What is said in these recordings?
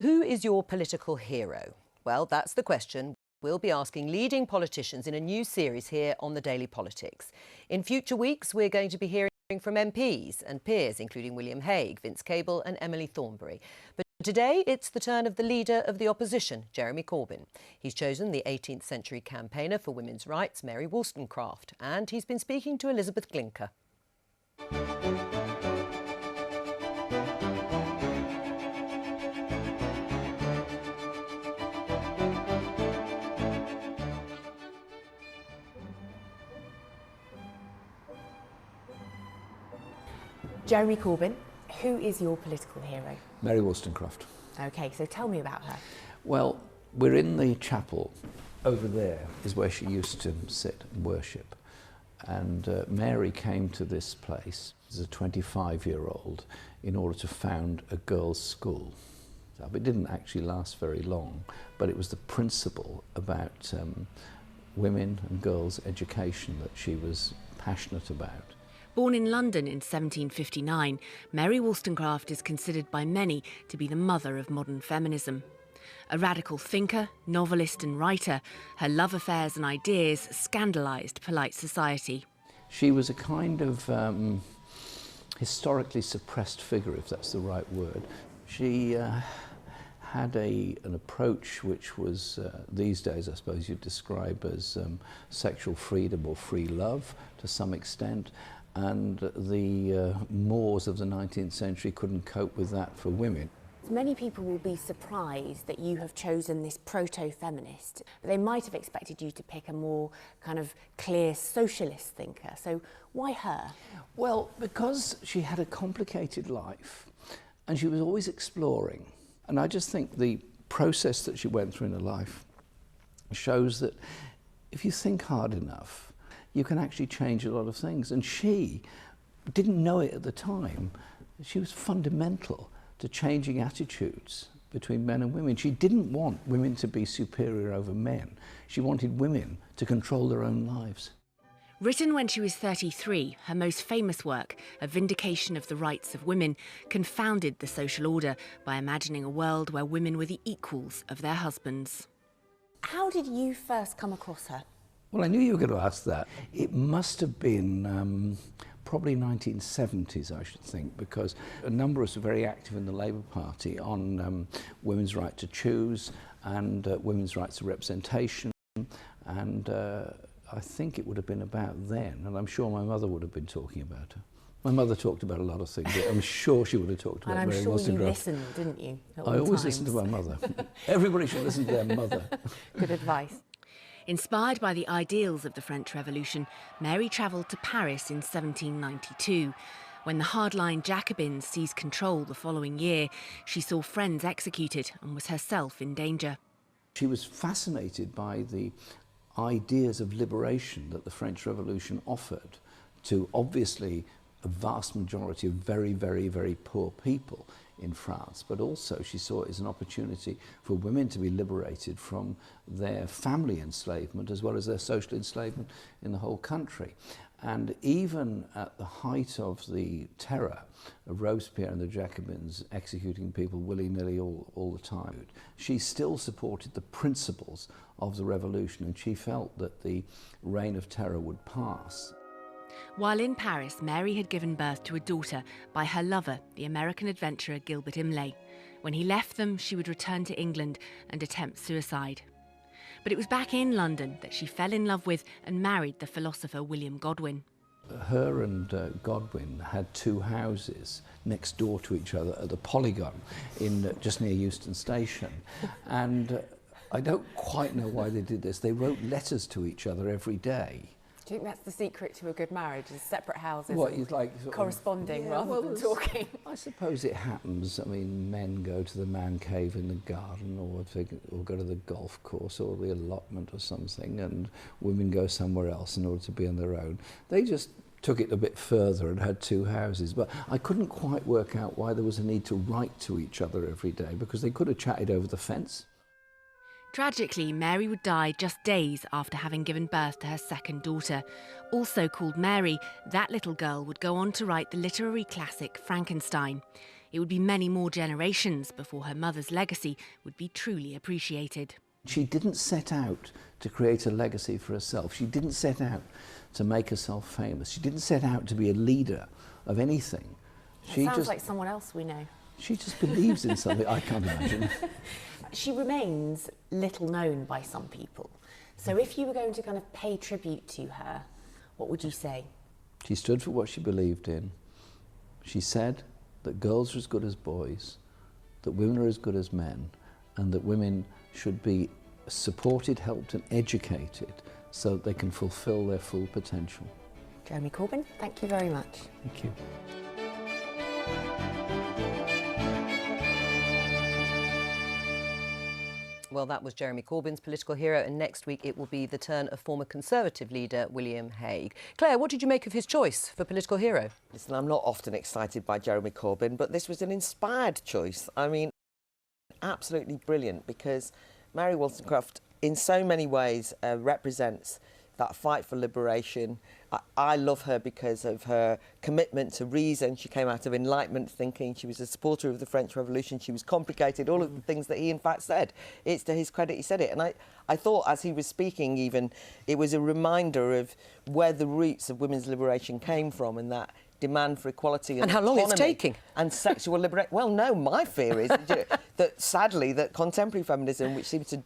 Who is your political hero? Well, that's the question we'll be asking leading politicians in a new series here on The Daily Politics. In future weeks, we're going to be hearing from MPs and peers, including William Hague, Vince Cable and Emily Thornberry. But today, it's the turn of the leader of the opposition, Jeremy Corbyn. He's chosen the 18th century campaigner for women's rights, Mary Wollstonecraft, and he's been speaking to Elizabeth Glinker. Jeremy Corbyn, who is your political hero? Mary Wollstonecraft. OK, so tell me about her. Well, we're in the chapel. Over there is where she used to sit and worship. And Mary came to this place as a 25-year-old in order to found a girls' school. It didn't actually last very long, but it was the principle about women and girls' education that she was passionate about. Born in London in 1759, Mary Wollstonecraft is considered by many to be the mother of modern feminism. A radical thinker, novelist and writer, her love affairs and ideas scandalised polite society. She was a kind of historically suppressed figure, if that's the right word. She had an approach which was, these days I suppose you'd describe as sexual freedom or free love to some extent. And the Moors of the 19th century couldn't cope with that for women. Many people will be surprised that you have chosen this proto-feminist, but they might have expected you to pick a more kind of clear socialist thinker. So why her? Well, because she had a complicated life and she was always exploring. And I just think the process that she went through in her life shows that if you think hard enough, you can actually change a lot of things. And she didn't know it at the time. She was fundamental to changing attitudes between men and women. She didn't want women to be superior over men. She wanted women to control their own lives. Written when she was 33, her most famous work, A Vindication of the Rights of Women, confounded the social order by imagining a world where women were the equals of their husbands. How did you first come across her? Well, I knew you were going to ask that. It must have been probably 1970s, I should think, because a number of us were very active in the Labour Party on women's right to choose and women's rights to representation. And I think it would have been about then, and I'm sure my mother would have been talking about her. My mother talked about a lot of things, but I'm sure she would have talked about Mary Wollstonecraft. And I'm sure you listened, didn't you? I always listened to my mother. Everybody should listen to their mother. Good advice. Inspired by the ideals of the French Revolution, Mary travelled to Paris in 1792. When the hardline Jacobins seized control the following year, she saw friends executed and was herself in danger. She was fascinated by the ideas of liberation that the French Revolution offered to obviously a vast majority of very, very, very poor people in France, but also she saw it as an opportunity for women to be liberated from their family enslavement as well as their social enslavement in the whole country. And even at the height of the terror of Robespierre and the Jacobins executing people willy-nilly all the time, she still supported the principles of the revolution, and she felt that the reign of terror would pass. While in Paris, Mary had given birth to a daughter by her lover, the American adventurer Gilbert Imlay. When he left them, she would return to England and attempt suicide. But it was back in London that she fell in love with and married the philosopher William Godwin. Her and Godwin had two houses next door to each other at the Polygon in just near Euston Station. And I don't quite know why they did this. They wrote letters to each other every day. Do you think that's the secret to a good marriage, is separate houses, what, you'd like corresponding rather than talking? I suppose it happens. I mean, men go to the man cave in the garden or go to the golf course or the allotment or something, and women go somewhere else in order to be on their own. They just took it a bit further and had two houses. But I couldn't quite work out why there was a need to write to each other every day, because they could have chatted over the fence. Tragically, Mary would die just days after having given birth to her second daughter. Also called Mary, that little girl would go on to write the literary classic Frankenstein. It would be many more generations before her mother's legacy would be truly appreciated. She didn't set out to create a legacy for herself. She didn't set out to make herself famous. She didn't set out to be a leader of anything. She sounds like someone else we know. She just believes in something I can't imagine. She remains little known by some people. So if you were going to kind of pay tribute to her, what would you say? She stood for what she believed in. She said that girls are as good as boys, that women are as good as men, and that women should be supported, helped and educated so that they can fulfil their full potential. Jeremy Corbyn, thank you very much. Thank you. Well, that was Jeremy Corbyn's political hero, and next week it will be the turn of former Conservative leader William Hague. Claire, what did you make of his choice for political hero? Listen, I'm not often excited by Jeremy Corbyn, but this was an inspired choice. I mean, absolutely brilliant, because Mary Wollstonecraft, in so many ways, represents that fight for liberation. I love her because of her commitment to reason. She came out of Enlightenment thinking. She was a supporter of the French Revolution. She was complicated, all of the things that he in fact said. It's to his credit he said it. And I thought as he was speaking even, it was a reminder of where the roots of women's liberation came from, and that demand for equality and how long it's taking. And sexual liberation. Well, no, my fear is that sadly that contemporary feminism, which seems to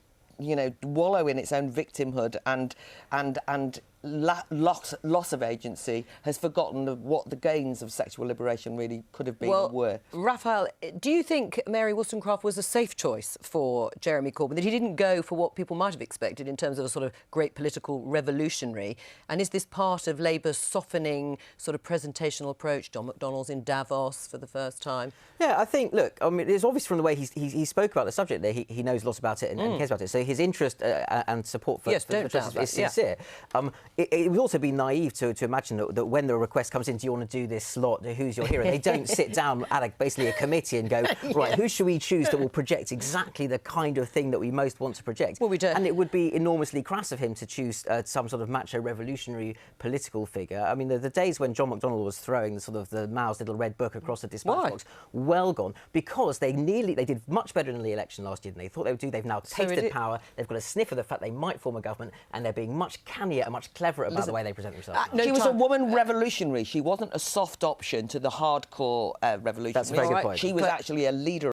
wallow in its own victimhood and loss of agency, has forgotten what the gains of sexual liberation really could have been and were. Raphael, do you think Mary Wollstonecraft was a safe choice for Jeremy Corbyn, that he didn't go for what people might have expected in terms of a sort of great political revolutionary? And is this part of Labour's softening sort of presentational approach? John McDonnell's in Davos for the first time. Yeah, I think, look, I mean, it's obvious from the way he spoke about the subject there, he knows lots about it and cares about it. So his interest and support for, the process is sincere. Yeah. It would also be naive to imagine that when the request comes in, do you want to do this slot, who's your hero? They don't sit down at basically a committee and go, right, who should we choose that will project exactly the kind of thing that we most want to project? Well, we don't. And it would be enormously crass of him to choose some sort of macho revolutionary political figure. I mean, the days when John McDonnell was throwing the Mao's little red book across the dispatch box, well gone, because they did much better in the election last year than they thought they would do. They've now tasted power. They've got a sniff of the fact they might form a government, and they're being much cannier and much cleverer about the way they present themselves. She was a woman revolutionary. She wasn't a soft option to the hardcore revolution. That's a very good point. She was actually a leader